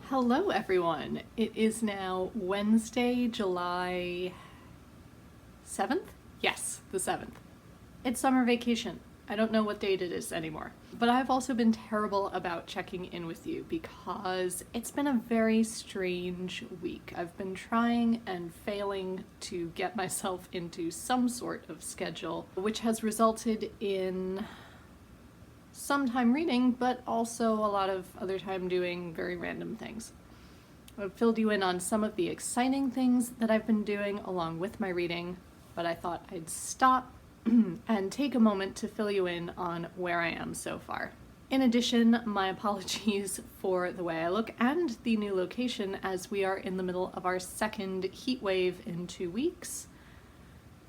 Hello everyone. It is now Wednesday, July 7th? Yes, the 7th. It's summer vacation. I don't know what date it is anymore. But I've also been terrible about checking in with you because it's been a very strange week. I've been trying and failing to get myself into some sort of schedule, which has resulted in some time reading, but also a lot of other time doing very random things. I've filled you in on some of the exciting things that I've been doing along with my reading, but I thought I'd stop and take a moment to fill you in on where I am so far. In addition, my apologies for the way I look and the new location, as we are in the middle of our second heat wave in 2 weeks.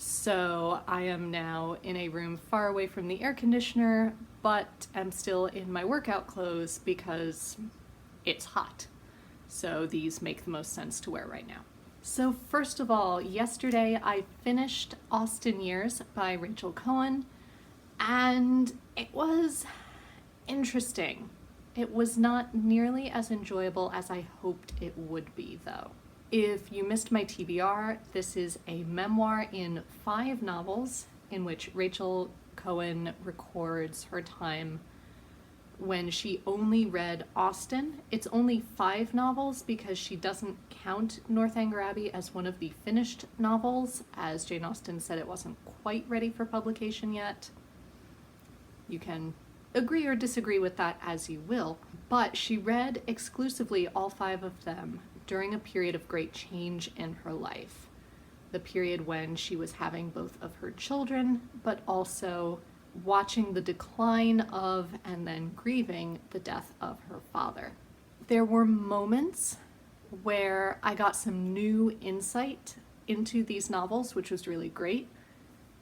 So I am now in a room far away from the air conditioner, but am still in my workout clothes because it's hot. So these make the most sense to wear right now. So first of all, yesterday I finished Austen Years by Rachel Cohen, and it was interesting. It was not nearly as enjoyable as I hoped it would be, though. If you missed my TBR, this is a memoir in 5 novels in which Rachel Cohen records her time when she only read Austen. It's only 5 novels because she doesn't count Northanger Abbey as one of the finished novels, as Jane Austen said it wasn't quite ready for publication yet. You can agree or disagree with that as you will, but she read exclusively all 5 of them during a period of great change in her life. The period when she was having both of her children, but also watching the decline of and then grieving the death of her father. There were moments where I got some new insight into these novels, which was really great.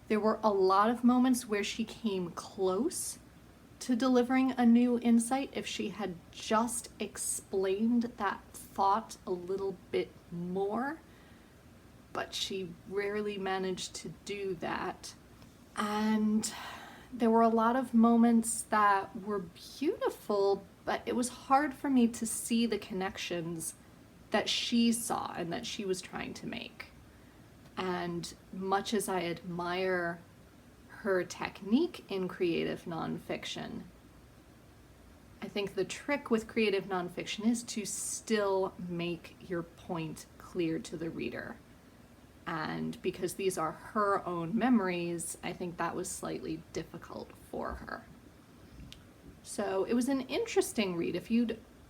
There were a lot of moments where she came close to delivering a new insight if she had just explained that thought a little bit more, but she rarely managed to do that. And there were a lot of moments that were beautiful, but it was hard for me to see the connections that she saw and that she was trying to make. And much as I admire her technique in creative nonfiction, I think the trick with creative nonfiction is to still make your point clear to the reader. And because these are her own memories, I think that was slightly difficult for her. So it was an interesting read.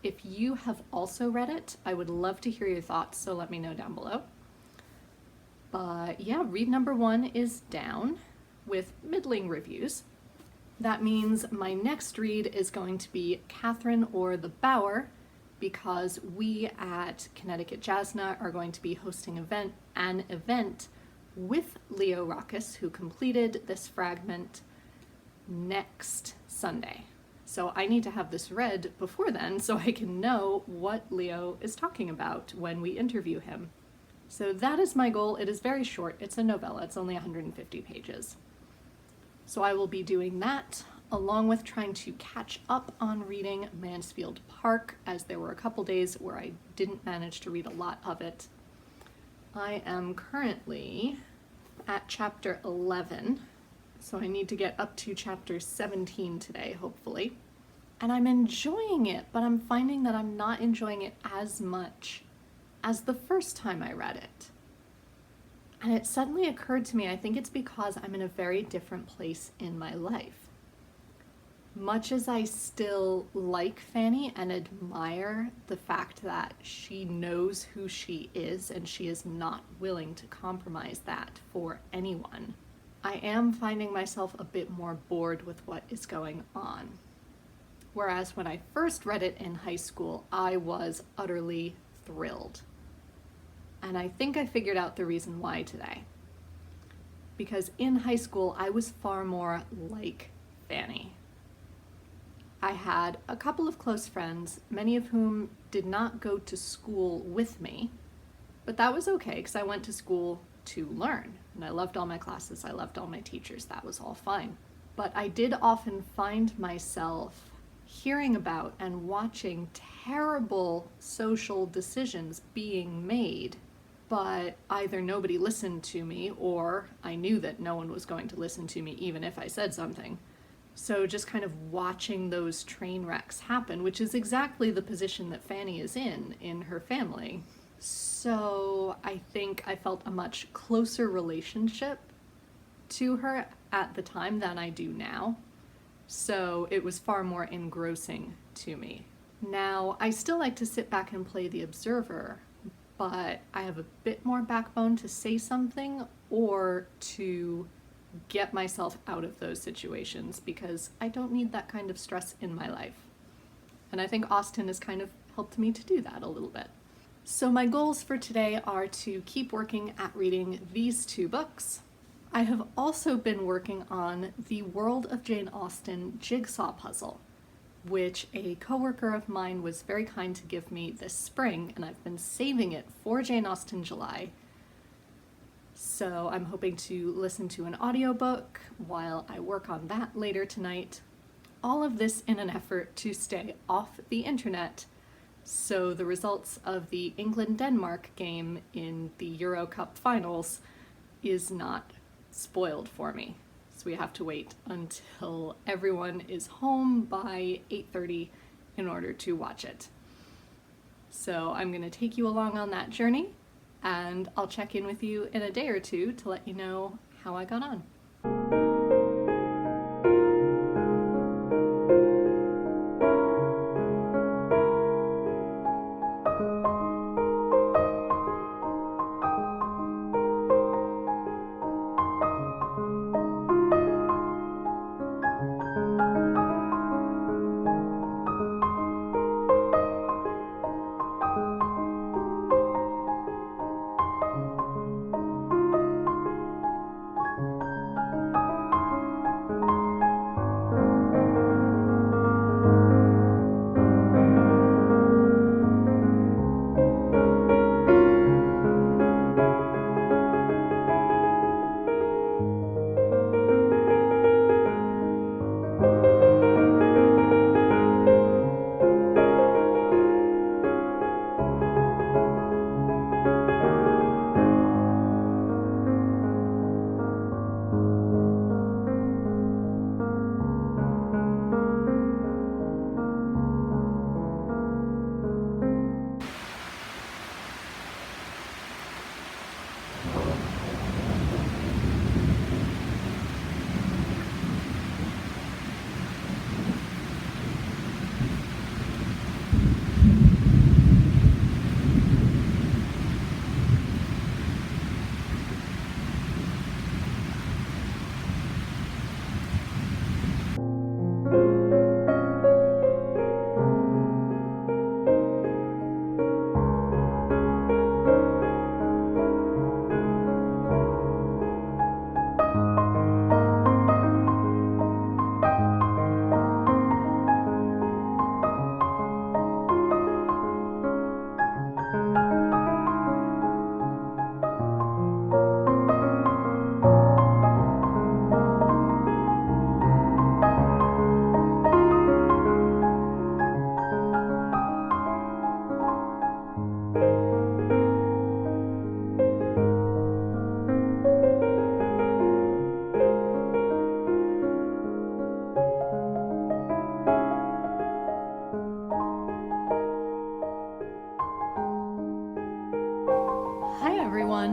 If you have also read it, I would love to hear your thoughts, so let me know down below. But yeah, read number 1 is down with middling reviews. That means my next read is going to be Catherine or the Bower, because we at Connecticut Jasna are going to be hosting an event with Leo Rackus, who completed this fragment, next Sunday. So I need to have this read before then so I can know what Leo is talking about when we interview him. So that is my goal. It is very short. It's a novella. It's only 150 pages. So I will be doing that along with trying to catch up on reading Mansfield Park, as there were a couple days where I didn't manage to read a lot of it. I am currently at chapter 11, so I need to get up to chapter 17 today, hopefully. And I'm enjoying it, but I'm finding that I'm not enjoying it as much as the first time I read it. And it suddenly occurred to me, I think it's because I'm in a very different place in my life. Much as I still like Fanny and admire the fact that she knows who she is and she is not willing to compromise that for anyone, I am finding myself a bit more bored with what is going on. Whereas when I first read it in high school, I was utterly thrilled. And I think I figured out the reason why today. Because in high school, I was far more like Fanny. I had a couple of close friends, many of whom did not go to school with me, but that was okay because I went to school to learn, and I loved all my classes, I loved all my teachers, that was all fine. But I did often find myself hearing about and watching terrible social decisions being made, but either nobody listened to me or I knew that no one was going to listen to me even if I said something. So just kind of watching those train wrecks happen, which is exactly the position that Fanny is in her family. So I think I felt a much closer relationship to her at the time than I do now. So it was far more engrossing to me. Now, I still like to sit back and play the observer, but I have a bit more backbone to say something or to get myself out of those situations because I don't need that kind of stress in my life. And I think Austen has kind of helped me to do that a little bit. So my goals for today are to keep working at reading these two books. I have also been working on the World of Jane Austen jigsaw puzzle, which a coworker of mine was very kind to give me this spring, and I've been saving it for Jane Austen July. So I'm hoping to listen to an audiobook while I work on that later tonight. All of this in an effort to stay off the internet, so the results of the England-Denmark game in the Euro Cup finals is not spoiled for me. So we have to wait until everyone is home by 8:30 in order to watch it. So I'm going to take you along on that journey, and I'll check in with you in a day or two to let you know how I got on.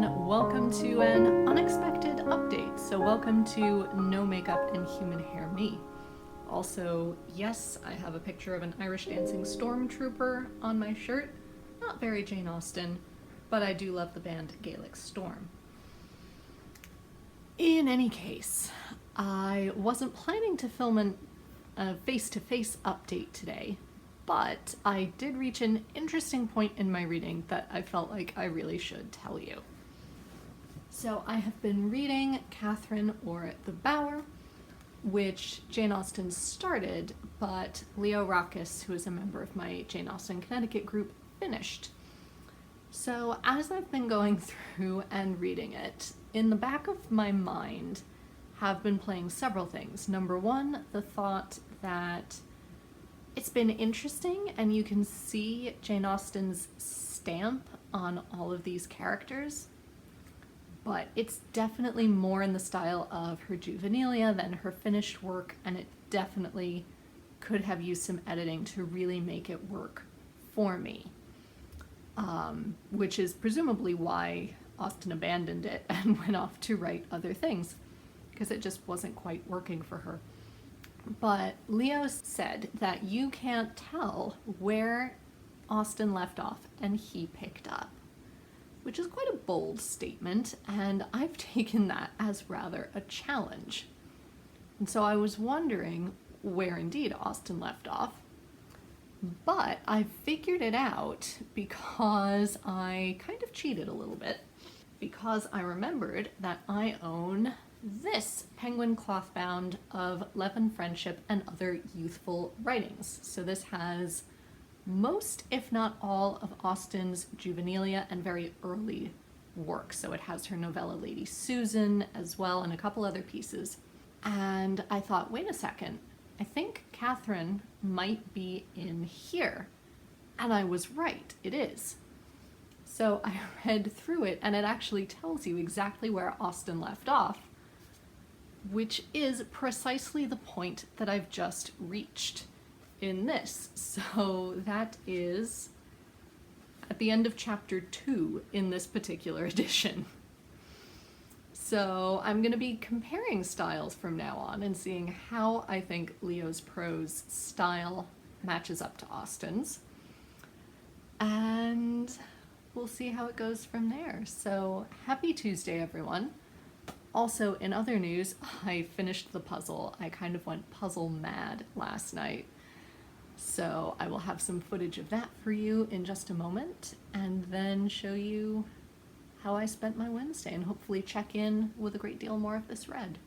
everyone, welcome to an unexpected update. So welcome to No Makeup and Human Hair Me. Also, yes, I have a picture of an Irish dancing stormtrooper on my shirt. Not very Jane Austen, but I do love the band Gaelic Storm. In any case, I wasn't planning to film a face-to-face update today, but I did reach an interesting point in my reading that I felt like I really should tell you. So I have been reading Catherine or the Bower, which Jane Austen started, but Leo Rakis, who is a member of my Jane Austen Connecticut group, finished. So as I've been going through and reading it, in the back of my mind have been playing several things. Number one, the thought that it's been interesting, and you can see Jane Austen's stamp on all of these characters, but it's definitely more in the style of her juvenilia than her finished work, and it definitely could have used some editing to really make it work for me, which is presumably why Austen abandoned it and went off to write other things, because it just wasn't quite working for her. But Leo said that you can't tell where Austen left off and he picked up, which is quite a bold statement, and I've taken that as rather a challenge. And so I was wondering where indeed Austen left off, but I figured it out because I kind of cheated a little bit, because I remembered that I own this penguin cloth bound of Love and Friendship and Other Youthful Writings. So this has most, if not all, of Austen's juvenilia and very early work. So it has her novella Lady Susan as well, and a couple other pieces. And I thought, wait a second, I think Catherine might be in here. And I was right, it is. So I read through it, and it actually tells you exactly where Austen left off, which is precisely the point that I've just reached in this. So that is at the end of chapter 2 in this particular edition. So I'm going to be comparing styles from now on and seeing how I think Leo's prose style matches up to Austen's. And we'll see how it goes from there. So happy Tuesday, everyone. Also, in other news, I finished the puzzle. I kind of went puzzle mad last night. So I will have some footage of that for you in just a moment, and then show you how I spent my Wednesday, and hopefully check in with a great deal more of this read.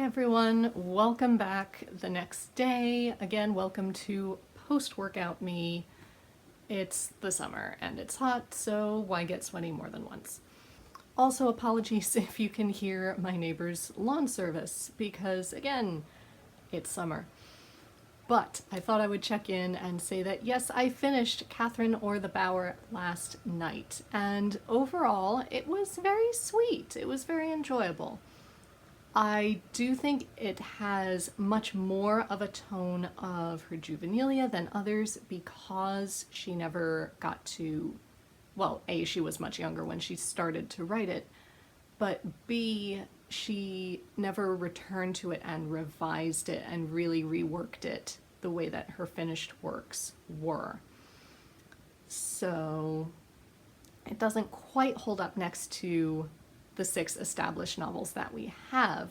Everyone, welcome back the next day. Again, welcome to post-workout me. It's the summer and it's hot, so why get sweaty more than once? Also, apologies if you can hear my neighbor's lawn service, because again, it's summer. But I thought I would check in and say that yes, I finished Catherine or the Bower last night, and overall it was very sweet. It was very enjoyable. I do think it has much more of a tone of her juvenilia than others, because she never got to, well, A, she was much younger when she started to write it, but B, she never returned to it and revised it and really reworked it the way that her finished works were. So it doesn't quite hold up next to the 6 established novels that we have,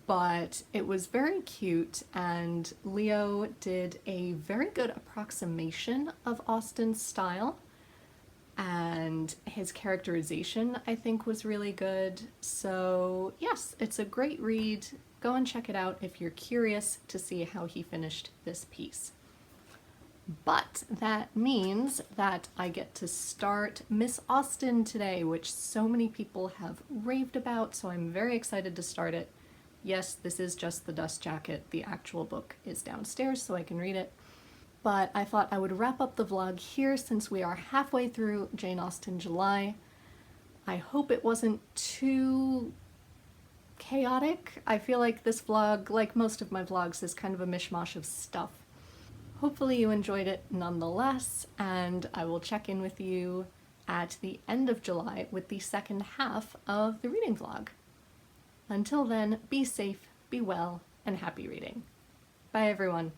but it was very cute, and Leo did a very good approximation of Austen's style, and his characterization I think was really good. So yes, it's a great read, go and check it out if you're curious to see how he finished this piece. But that means that I get to start Miss Austen today, which so many people have raved about, so I'm very excited to start it. Yes, this is just the dust jacket. The actual book is downstairs so I can read it. But I thought I would wrap up the vlog here since we are halfway through Jane Austen July. I hope it wasn't too chaotic. I feel like this vlog, like most of my vlogs, is kind of a mishmash of stuff. Hopefully you enjoyed it nonetheless, and I will check in with you at the end of July with the second half of the reading vlog. Until then, be safe, be well, and happy reading. Bye everyone.